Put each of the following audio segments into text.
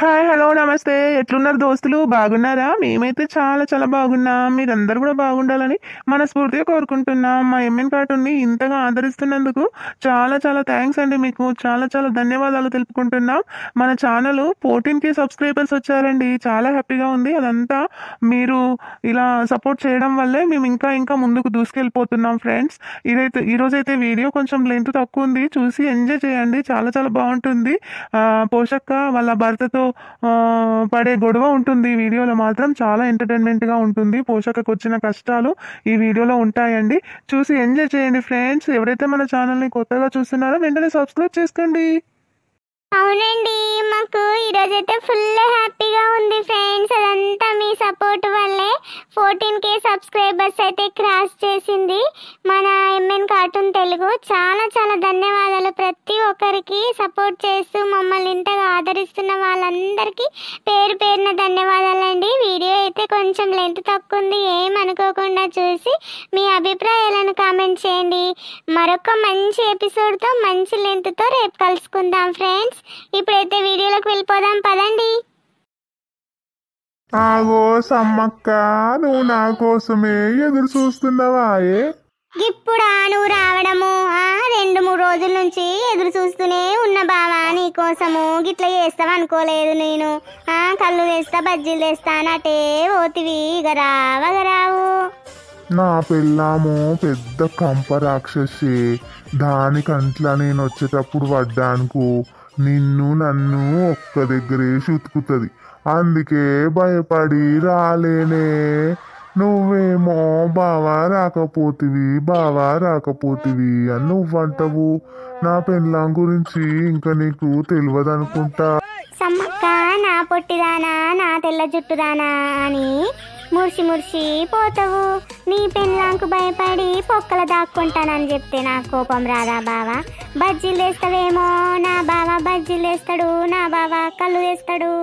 Hi hello నమస్తే ఎట్లున్నారు దోస్తులు బాగున్నారా మేమైతే చాలా చాలా బాగున్నాం మీరందరూ కూడా బాగుండాలని మనస్ఫూర్తిగా కోరుకుంటున్నాం మా ఎంఎన్ కార్టూన్ని ఇంతగా ఆదరిస్తున్నందుకు చాలా చాలా థ్యాంక్స్ అండి మీకు చాలా చాలా ధన్యవాదాలు తెలుపుకుంటున్నాం మన ఛానల్ 14K సబ్స్క్రైబర్స్ వచ్చారండి చాలా హ్యాపీగా ఉంది అదంతా మీరు ఇలా సపోర్ట్ చేయడం వల్లే మేము ఇంకా ఇంకా ముందుకు దూసుకెళ్ళిపోతున్నాం ఫ్రెండ్స్ ఈరోజైతే వీడియో కొంచెం లెంత్ తక్కువ ఉంది చూసి ఎంజాయ్ చేయండి చాలా చాలా బాగుంటుంది పోషక్క వాళ్ళ భర్తతో పడే గొడవ ఉంటుంది ఈ వీడియోలో మాత్రం చాలా ఎంటర్టైన్మెంట్ గా ఉంటుంది పోషకకు వచ్చిన కష్టాలు ఈ వీడియోలో ఉంటాయండి చూసి ఎంజాయ్ చేయండి ఫ్రెండ్స్ ఎవరైతే మన ఛానల్ ని కొత్తగా చూస్తున్నారో వెంటనే సబ్స్క్రైబ్ చేసుకోండి అవునండి మాకు ఈరోజైతే ఫుల్ హ్యాపీగా ఉంది ఫ్రెండ్స్ అదంతా మీ సపోర్ట్ వల్లే 14K సబ్స్క్రైబర్స్ అయితే క్రాస్ చేసింది మన ఎంఎన్ కార్టూన్ తెలుగు చాలా చాలా ధన్యవాదాలు ప్రతి ఒక్కరికి సపోర్ట్ చేస్తూ మమ్మల్ని ఇంతగా ఆదరిస్తున్న వాళ్ళందరికీ పేరు పేరున ధన్యవాదాలండి వీడియో అయితే కొంచెం లెంత్ తక్కువ ఉంది ఏమనుకోకుండా చూసి మీ అభిప్రాయాలను కామెంట్ చేయండి మరొక మంచి ఎపిసోడ్తో మంచి లెంత్తో రేపు కలుసుకుందాం ఫ్రెండ్స్ ఇప్పుడైతే వీడియోలోకి వెళ్ళిపోదాం పదండి ఆగో సమ్మక్క నువ్వు నా కోసమే ఎదురు చూస్తున్నావా ఇప్పుడా నువ్వు రావడము 2-3 రోజుల నుంచి ఎదురు చూస్తూనే ఉన్న బావా నీ కోసము గిట్లా చేస్తావు అనుకోలేదు నేను కళ్ళు వేస్తా బజ్జీలు వేస్తా నటే పోతివి ఇక రావు నా పెళ్ళాము పెద్ద కంప రాక్షసి దానికంట్లా నేను వచ్చేటప్పుడు పడ్డానుకో నిన్ను నన్ను ఒక్క దగ్గరే చుతుకుతుంది అందుకే భయపడి రాలేనే నువ్వేమో బావా రాకపోతివి అని నువ్వంటావు నా పెళ్ళాం గురించి ఇంకా నీకు తెలియదు అనుకుంటా సమ్మక్క నా పొట్టిదానా నా తెల్ల జుట్టుదానా అని మురిసి పోతావు నీ పెళ్ళాంకు భయపడి పొక్కల దాక్కుంటానని చెప్తే నాకు కోపం రాదా బావా బజ్జీలు వేస్తావేమో నా బావా బజ్జీలు వేస్తాడు నా బావా కళ్ళు వేస్తాడు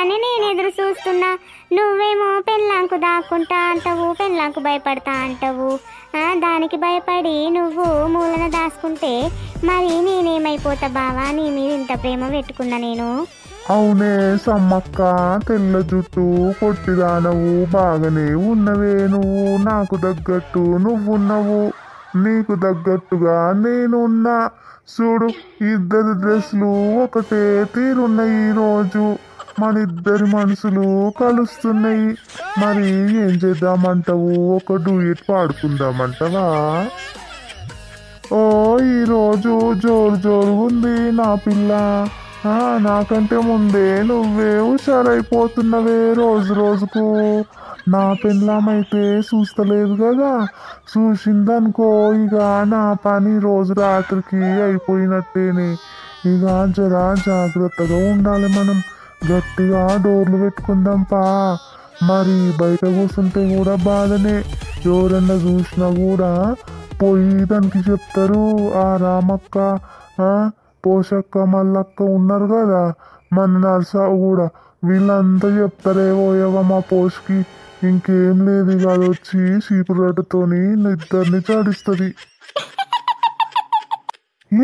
అని నేను ఎదురు చూస్తున్నా నువ్వేమో పెళ్ళాంకు దాక్కుంటా అంటావు పెళ్ళాంకు భయపడతా అంటావు దానికి భయపడి నువ్వు మూలన దాచుకుంటే మరి నేనేమైపోతా బావా నీ మీద ఇంత ప్రేమ పెట్టుకున్నా నేను అవునే సమ్మక్క తెల్ల జుట్టు పొట్టిదానవు బాగానే ఉన్నవే నువ్వు నాకు తగ్గట్టు నువ్వున్నావు నీకు తగ్గట్టుగా నేనున్నా చూడు ఇద్దరు డ్రెస్సులు ఒకటే తీరున్నాయి ఈరోజు మన ఇద్దరి మనసులు కలుస్తున్నాయి మరి ఏం చేద్దామంటావు ఒక డూయట్ పాడుకుందామంటావా ఓ ఈరోజు జోరుగా ఉంది నా పిల్ల నాకంటే ముందే నువ్వే హుషారైపోతున్నవే రోజుకు నా పెళ్ళామైతే చూస్తలేదు కదా చూసిందనుకో ఇక నా పని రోజు రాత్రికి అయిపోయినట్టేనే ఇక జరా జాగ్రత్తగా ఉండాలి మనం గట్టిగా డోర్లు పెట్టుకుందాం మరి బయట కూర్చుంటే కూడా బాధనే ఎవరన్నా చూసినా కూడా పోయి దానికి చెప్తారు ఆ రామక్క పోషక్క మల్లక్క ఉన్నారు కదా మన నర్సావు కూడా వీళ్ళంతా చెప్తారేవో మా పోషకి ఇంకేం లేదు కాదు వచ్చి చీపురట్టుతోని ఇద్దరిని చాడిస్తుంది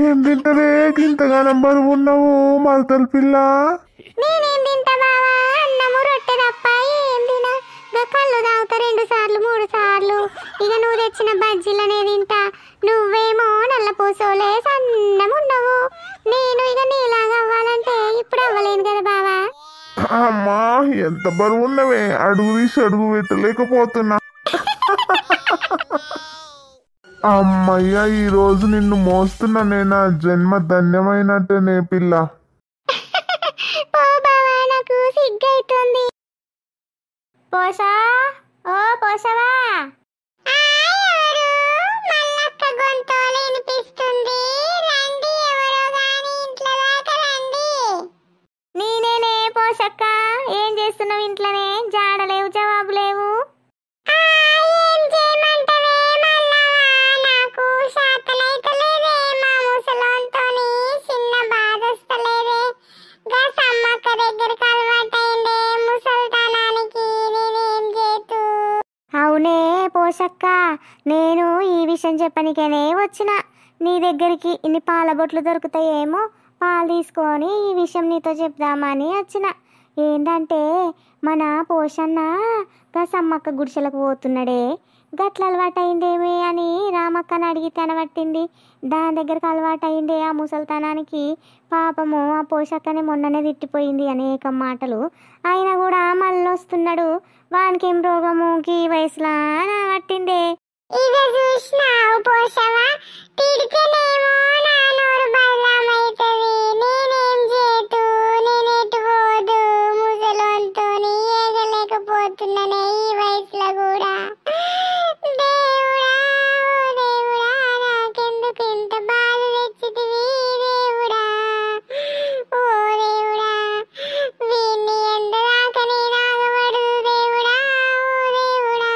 ఏం తింటరే ఇంతగానం బరువు ఉన్నావు మరతల పిల్ల కళ్ళు తాగుతా 2 సార్లు 3 సార్లు ఇక నువ్వు తెచ్చిన బజ్జీలనే తింటా నువ్వేమో నల్ల పూసోలే సన్నమున్నావు నేను ఇక నీలాగా అవ్వాలంటే ఇప్పుడు అవ్వలేను కదా బావా అమ్మా ఎంత బరువు ఉన్నవే అడుగు తీసి అడుగు పెట్టలేకపోతున్నా అమ్మయ్య ఈ రోజు నిన్ను మోస్తున్నానే నా జన్మ ధన్యమైనట్టేనే పిల్ల ఓ బావా నాకు సిగ్గైతుంది పోషా ఓ పోషవా నేనేనే పోషక్క ఏం చేస్తున్నావు ఇంట్లోనే జాడలేవు జవాబు లేవు అవునే పోషక్క నేను ఈ విషయం చెప్పనికేనే వచ్చిన నీ దగ్గరికి ఇన్ని పాల బొట్లు దొరుకుతాయేమో పాలు తీసుకొని ఈ విషయం నీతో చెప్దామని వచ్చిన. ఏంటంటే మన పోషన్న గా సమ్మక్క గుడిసెలకు పోతున్నాడే, గట్ల అలవాటైందేమి అని రామక్కని అడిగితే అనబట్టింది. దాని దగ్గరకు అలవాటైందే ఆ ముసల్తనానికి. పాపము ఆ పోషక్కని మొన్ననే తిట్టిపోయింది అనేక మాటలు. ఆయన కూడా మళ్ళీ వస్తున్నాడు. వానికేం రోగము ఈ వయసులా అని పట్టిందే. ఇక చూసినావు పోషవా, తిడితేనేమో నా నోరు బదలామైతది. నేనేం చేతు, నేనెటు పోదు, ముసలోంతోని ఏగలేకపోతున్నానే ఈ వయసులో కూడా. దేవుడా ఓ దేవుడా, నాకెందుకు ఇంత బాధ తెచ్చితివి దేవుడా. ఓ దేవుడా, వీణ్ణి ఎంతదాకా నేను ఆగబడు దేవుడా. ఓ దేవుడా,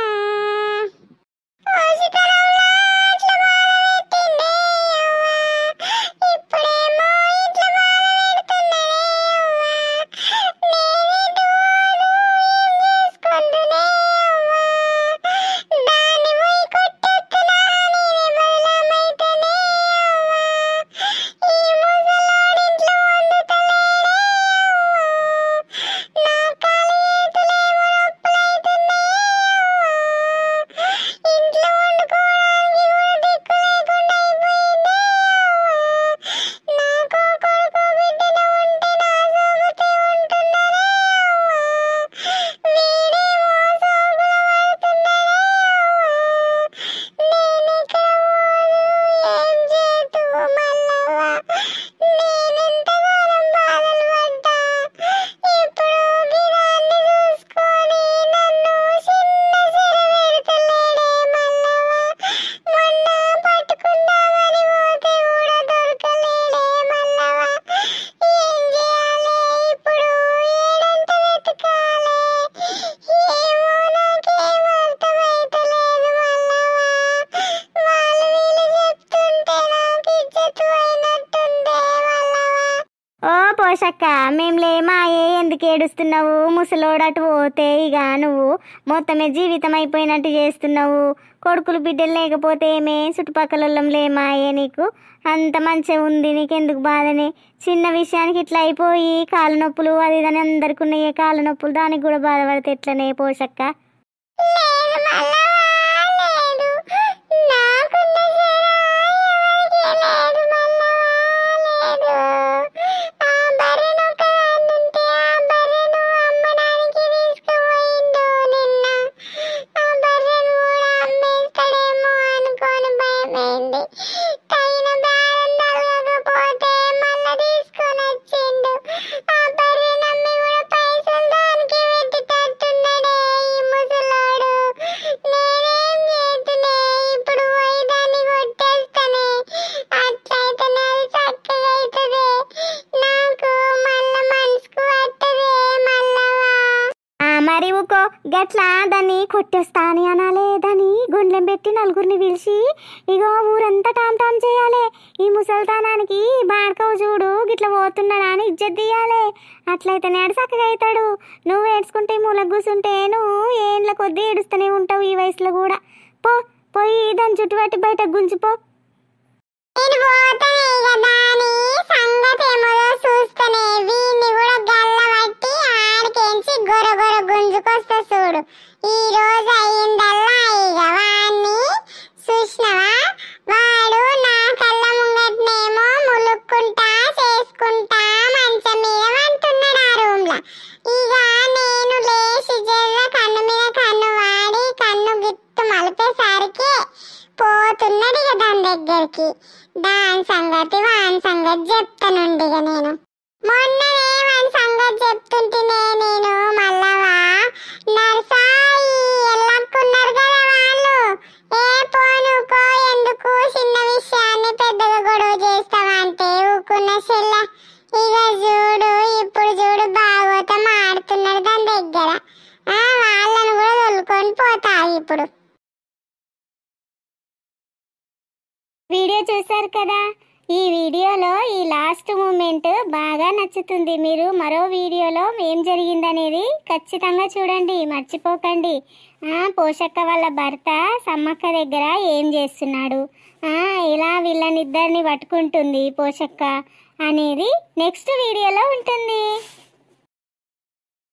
పోషక్క మేము లేమాయే, ఎందుకు ఏడుస్తున్నావు? ముసలోడటు పోతే ఇక నువ్వు మొత్తమే జీవితం అయిపోయినట్టు చేస్తున్నావు. కొడుకులు బిడ్డలు లేకపోతే ఏమే, చుట్టుపక్కల లేమాయే, నీకు అంత మంచిగా ఉంది, నీకెందుకు బాధనే? చిన్న విషయానికి ఇట్లా అయిపోయి కాళ్ళ నొప్పులు అది ఇదని అందరికి ఉన్నాయే కాళ్ళ నొప్పులు, దానికి కూడా బాధపడితే ఎట్లనే పోషక్క? గట్లా దాన్ని కొట్టేస్తా అని అనాలే, దాన్ని గుండెం పెట్టి నలుగురిని పిలిచి ఇగో ఊరంతా టామ్ టామ్ చేయాలి. ఈ ముసల్తానానికి బాడకవు చూడు గిట్లా పోతున్నాడా అని ఇజ్జత్ తీయాలి. అట్లయితేనే ఆడు చక్కగా అవుతాడు. నువ్వు ఏడ్చుకుంటే మూలకు కూర్చుంటే నువ్వు ఏండ్ల కొద్దీ ఏడుస్తూనే ఉంటావు ఈ వయసులో కూడా. పోయి దాన్ని చుట్టుపట్టి బయట గుంజిపో. గుంజుకొస్తా చూడు. ఈ రోజు అయ్యిందల్లా ఇక వాణ్ణి చూసినవా, వాడు నా కళ్ళ ముంగట్నేమో ములుక్కుంటా చేసుకుంటా మంచం మీద వంటున్నాడు ఆ రూమ్ లా. ఇక నేను లేచి జర్ర కన్ను మీద కన్ను వాడి కన్ను గిట్టు మలిపేసరికి పోతున్నాడు ఇక దాని దగ్గరికి. దాని సంగతి వాని సంగతి చెప్తానుండి ఇక నేను. మొన్ననే వాని సంగతి చెప్తుంటేనే నేను మళ్ళవా నర్సాయి ఎల్లక్కున్నారు కదా వాళ్ళు. ఏ పోనుకో ఎందుకు చిన్న విషయాన్ని పెద్దగా గొడవ చేస్తావా అంటే ఊకున్న చెల్ల. ఇక చూడు ఇప్పుడు చూడు బాగోతం ఆడుతున్నారు దాని దగ్గర. వాళ్ళను కూడా తొలుకొని పోతావు ఇప్పుడు. వీడియో చూశారు కదా, ఈ వీడియోలో ఈ లాస్ట్ మూమెంట్ బాగా నచ్చుతుంది. మీరు మరో వీడియోలో ఏం జరిగిందనేది ఖచ్చితంగా చూడండి, మర్చిపోకండి. పోషక్క వాళ్ళ భర్త సమ్మక్క దగ్గర ఏం చేస్తున్నాడు, ఇలా వీళ్ళనిద్దరిని పట్టుకుంటుంది పోషక్క. అనేది నెక్స్ట్ వీడియోలో ఉంటుంది.